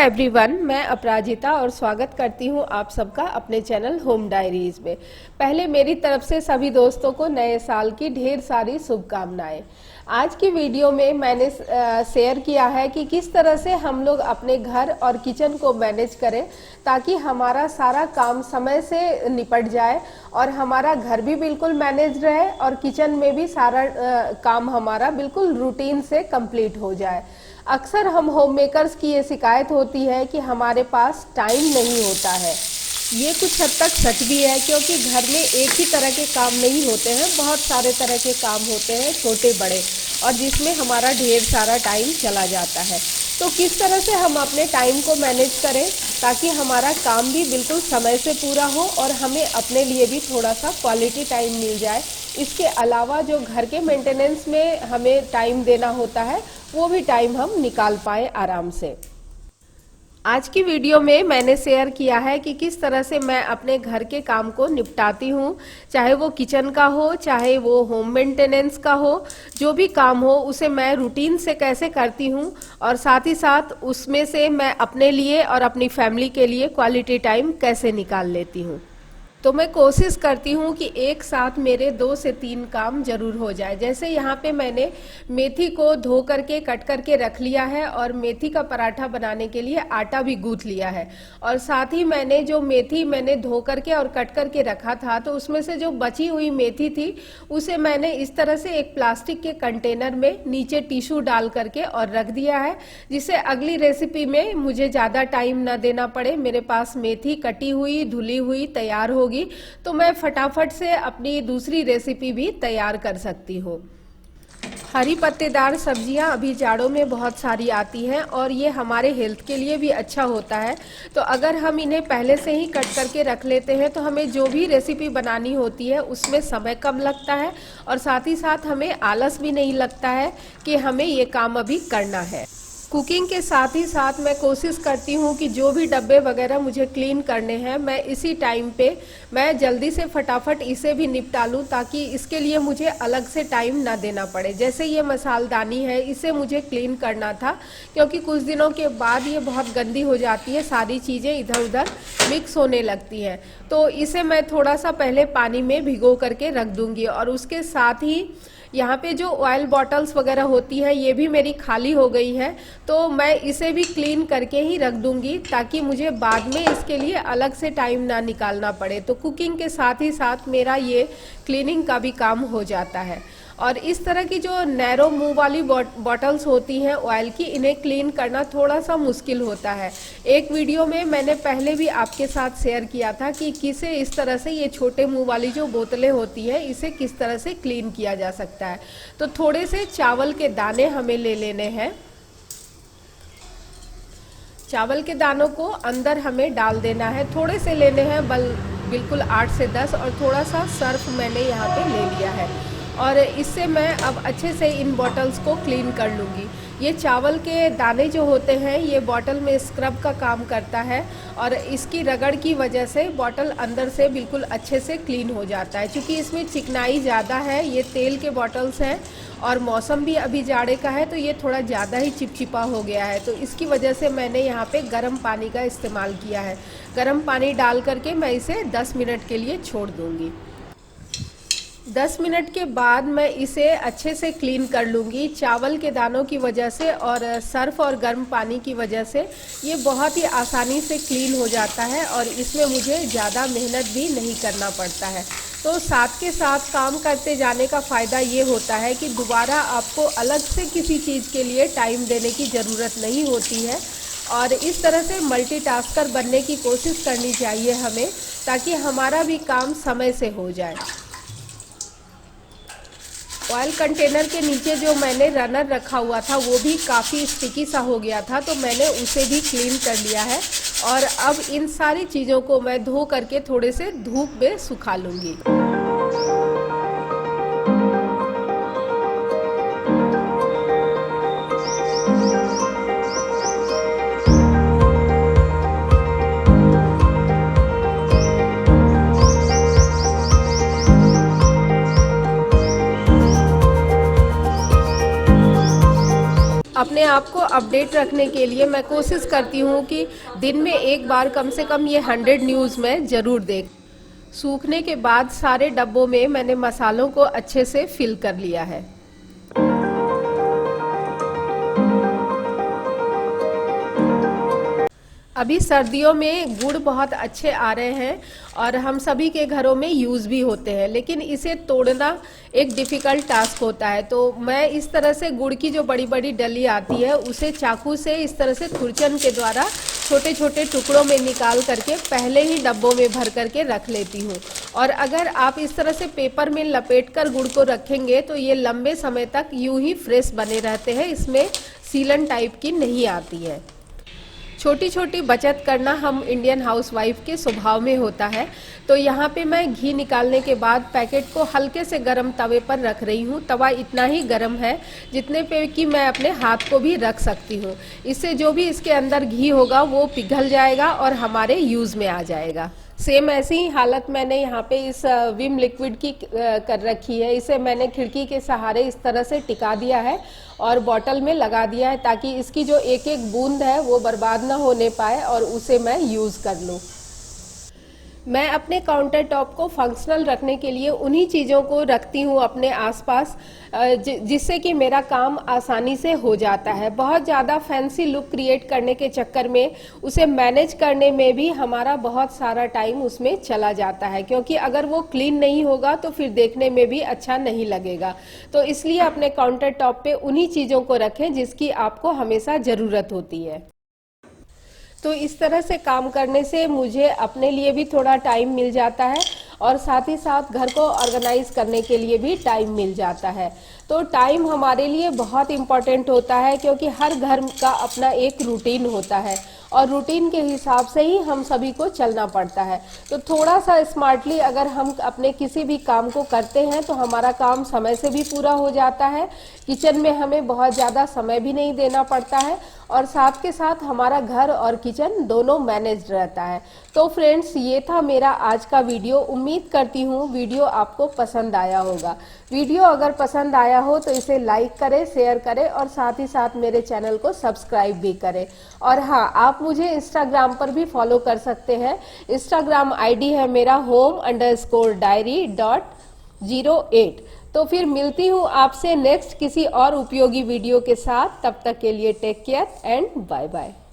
Everyone, मैं अपराजिता और स्वागत करती हूं आप सबका अपने चैनल होम डायरीज में। पहले मेरी तरफ से सभी दोस्तों को नए साल की ढेर सारी शुभकामनाएं। आज की वीडियो में मैंने शेयर किया है कि किस तरह से हम लोग अपने घर और किचन को मैनेज करें ताकि हमारा सारा काम समय से निपट जाए और हमारा घर भी बिल्कुल मैनेज रहे और किचन में भी सारा काम हमारा बिल्कुल रूटीन से कंप्लीट हो जाए। अक्सर हम होम मेकर्स की ये शिकायत होती है कि हमारे पास टाइम नहीं होता है। ये कुछ हद तक सच भी है, क्योंकि घर में एक ही तरह के काम नहीं होते हैं, बहुत सारे तरह के काम होते हैं, छोटे बड़े, और जिसमें हमारा ढेर सारा टाइम चला जाता है। तो किस तरह से हम अपने टाइम को मैनेज करें ताकि हमारा काम भी बिल्कुल समय से पूरा हो और हमें अपने लिए भी थोड़ा सा क्वालिटी टाइम मिल जाए। इसके अलावा जो घर के मेंटेनेंस में हमें टाइम देना होता है वो भी टाइम हम निकाल पाए आराम से। आज की वीडियो में मैंने शेयर किया है कि किस तरह से मैं अपने घर के काम को निपटाती हूँ, चाहे वो किचन का हो, चाहे वो होम मेंटेनेंस का हो, जो भी काम हो उसे मैं रूटीन से कैसे करती हूँ और साथ ही साथ उसमें से मैं अपने लिए और अपनी फैमिली के लिए क्वालिटी टाइम कैसे निकाल लेती हूँ। तो मैं कोशिश करती हूँ कि एक साथ मेरे 2 से 3 काम जरूर हो जाए। जैसे यहाँ पे मैंने मेथी को धो करके कट करके रख लिया है और मेथी का पराठा बनाने के लिए आटा भी गूंथ लिया है, और साथ ही मैंने जो मेथी मैंने धो करके और कट करके रखा था तो उसमें से जो बची हुई मेथी थी उसे मैंने इस तरह से एक प्लास्टिक के कंटेनर में नीचे टिश्यू डाल करके और रख दिया है, जिससे अगली रेसिपी में मुझे ज़्यादा टाइम ना देना पड़े। मेरे पास मेथी कटी हुई धुली हुई तैयार होगी तो मैं फटाफट से अपनी दूसरी रेसिपी भी तैयार कर सकती हूँ। हरी पत्तेदार सब्जियां अभी जाड़ों में बहुत सारी आती हैं और ये हमारे हेल्थ के लिए भी अच्छा होता है। तो अगर हम इन्हें पहले से ही कट करके रख लेते हैं तो हमें जो भी रेसिपी बनानी होती है उसमें समय कम लगता है और साथ ही साथ हमें आलस भी नहीं लगता है कि हमें ये काम अभी करना है। कुकिंग के साथ ही साथ मैं कोशिश करती हूँ कि जो भी डब्बे वगैरह मुझे क्लीन करने हैं मैं इसी टाइम पे मैं जल्दी से फटाफट इसे भी निपटा लूँ, ताकि इसके लिए मुझे अलग से टाइम ना देना पड़े। जैसे ये मसालदानी है, इसे मुझे क्लीन करना था क्योंकि कुछ दिनों के बाद ये बहुत गंदी हो जाती है, सारी चीज़ें इधर उधर मिक्स होने लगती हैं। तो इसे मैं थोड़ा सा पहले पानी में भिगो करके रख दूँगी और उसके साथ ही यहाँ पे जो ऑयल बॉटल्स वगैरह होती है ये भी मेरी खाली हो गई है, तो मैं इसे भी क्लीन करके ही रख दूंगी ताकि मुझे बाद में इसके लिए अलग से टाइम ना निकालना पड़े। तो कुकिंग के साथ ही साथ मेरा ये क्लीनिंग का भी काम हो जाता है। और इस तरह की जो नैरो मुंह वाली बॉटल्स होती हैं ऑयल की, इन्हें क्लीन करना थोड़ा सा मुश्किल होता है। एक वीडियो में मैंने पहले भी आपके साथ शेयर किया था कि किसे इस तरह से ये छोटे मुंह वाली जो बोतलें होती है इसे किस तरह से क्लीन किया जा सकता है। तो थोड़े से चावल के दाने हमें ले लेने हैं। चावल के दानों को अंदर हमें डाल देना है, थोड़े से लेने हैं, बिल्कुल 8 से 10, और थोड़ा सा सर्फ मैंने यहाँ पे ले लिया है और इससे मैं अब अच्छे से इन बॉटल्स को क्लीन कर लूँगी। ये चावल के दाने जो होते हैं ये बॉटल में स्क्रब का काम करता है और इसकी रगड़ की वजह से बॉटल अंदर से बिल्कुल अच्छे से क्लीन हो जाता है। क्योंकि इसमें चिकनाई ज़्यादा है, ये तेल के बॉटल्स हैं और मौसम भी अभी जाड़े का है तो ये थोड़ा ज़्यादा ही चिपचिपा हो गया है, तो इसकी वजह से मैंने यहाँ पे गर्म पानी का इस्तेमाल किया है। गर्म पानी डाल करके मैं इसे 10 मिनट के लिए छोड़ दूँगी। 10 मिनट के बाद मैं इसे अच्छे से क्लीन कर लूँगी। चावल के दानों की वजह से और सर्फ और गर्म पानी की वजह से ये बहुत ही आसानी से क्लीन हो जाता है और इसमें मुझे ज़्यादा मेहनत भी नहीं करना पड़ता है। तो साथ के साथ काम करते जाने का फ़ायदा ये होता है कि दोबारा आपको अलग से किसी चीज़ के लिए टाइम देने की ज़रूरत नहीं होती है और इस तरह से मल्टीटास्कर बनने की कोशिश करनी चाहिए हमें, ताकि हमारा भी काम समय से हो जाए। ऑयल कंटेनर के नीचे जो मैंने रनर रखा हुआ था वो भी काफ़ी स्टिकी सा हो गया था, तो मैंने उसे भी क्लीन कर लिया है और अब इन सारी चीज़ों को मैं धो करके थोड़े से धूप में सुखा लूँगी। अपने आप को अपडेट रखने के लिए मैं कोशिश करती हूँ कि दिन में एक बार कम से कम ये 100 न्यूज़ मैं ज़रूर देख। सूखने के बाद सारे डब्बों में मैंने मसालों को अच्छे से फिल कर लिया है। अभी सर्दियों में गुड़ बहुत अच्छे आ रहे हैं और हम सभी के घरों में यूज़ भी होते हैं, लेकिन इसे तोड़ना एक डिफ़िकल्ट टास्क होता है। तो मैं इस तरह से गुड़ की जो बड़ी बड़ी डली आती है उसे चाकू से इस तरह से खुरचन के द्वारा छोटे छोटे टुकड़ों में निकाल करके पहले ही डब्बों में भर करके रख लेती हूँ। और अगर आप इस तरह से पेपर में लपेट कर गुड़ को रखेंगे तो ये लंबे समय तक यूं ही फ्रेश बने रहते हैं, इसमें सीलन टाइप की नहीं आती है। छोटी छोटी बचत करना हम इंडियन हाउसवाइफ के स्वभाव में होता है। तो यहाँ पे मैं घी निकालने के बाद पैकेट को हल्के से गर्म तवे पर रख रही हूँ। तवा इतना ही गर्म है जितने पे कि मैं अपने हाथ को भी रख सकती हूँ। इससे जो भी इसके अंदर घी होगा वो पिघल जाएगा और हमारे यूज़ में आ जाएगा। सेम ऐसी ही हालत मैंने यहाँ पे इस विम लिक्विड की कर रखी है। इसे मैंने खिड़की के सहारे इस तरह से टिका दिया है और बॉटल में लगा दिया है ताकि इसकी जो एक एक बूंद है वो बर्बाद ना होने पाए और उसे मैं यूज़ कर लूँ। मैं अपने काउंटर टॉप को फंक्शनल रखने के लिए उन्हीं चीज़ों को रखती हूँ अपने आसपास जिससे कि मेरा काम आसानी से हो जाता है। बहुत ज़्यादा फैंसी लुक क्रिएट करने के चक्कर में उसे मैनेज करने में भी हमारा बहुत सारा टाइम उसमें चला जाता है, क्योंकि अगर वो क्लीन नहीं होगा तो फिर देखने में भी अच्छा नहीं लगेगा। तो इसलिए अपने काउंटर टॉप पे उन्हीं चीज़ों को रखें जिसकी आपको हमेशा ज़रूरत होती है। तो इस तरह से काम करने से मुझे अपने लिए भी थोड़ा टाइम मिल जाता है और साथ ही साथ घर को ऑर्गेनाइज करने के लिए भी टाइम मिल जाता है। तो टाइम हमारे लिए बहुत इम्पॉर्टेंट होता है, क्योंकि हर घर का अपना एक रूटीन होता है और रूटीन के हिसाब से ही हम सभी को चलना पड़ता है। तो थोड़ा सा स्मार्टली अगर हम अपने किसी भी काम को करते हैं तो हमारा काम समय से भी पूरा हो जाता है, किचन में हमें बहुत ज़्यादा समय भी नहीं देना पड़ता है और साथ के साथ हमारा घर और किचन दोनों मैनेज्ड रहता है। तो फ्रेंड्स, ये था मेरा आज का वीडियो। उम्मीद करती हूँ वीडियो आपको पसंद आया होगा। वीडियो अगर पसंद आया हो तो इसे लाइक करें, शेयर करें और साथ ही साथ मेरे चैनल को सब्सक्राइब भी करें। और हाँ, आप मुझे इंस्टाग्राम पर भी फॉलो कर सकते हैं। इंस्टाग्राम आईडी है मेरा home_diary.08। तो फिर मिलती हूँ आपसे नेक्स्ट किसी और उपयोगी वीडियो के साथ। तब तक के लिए take care and bye bye.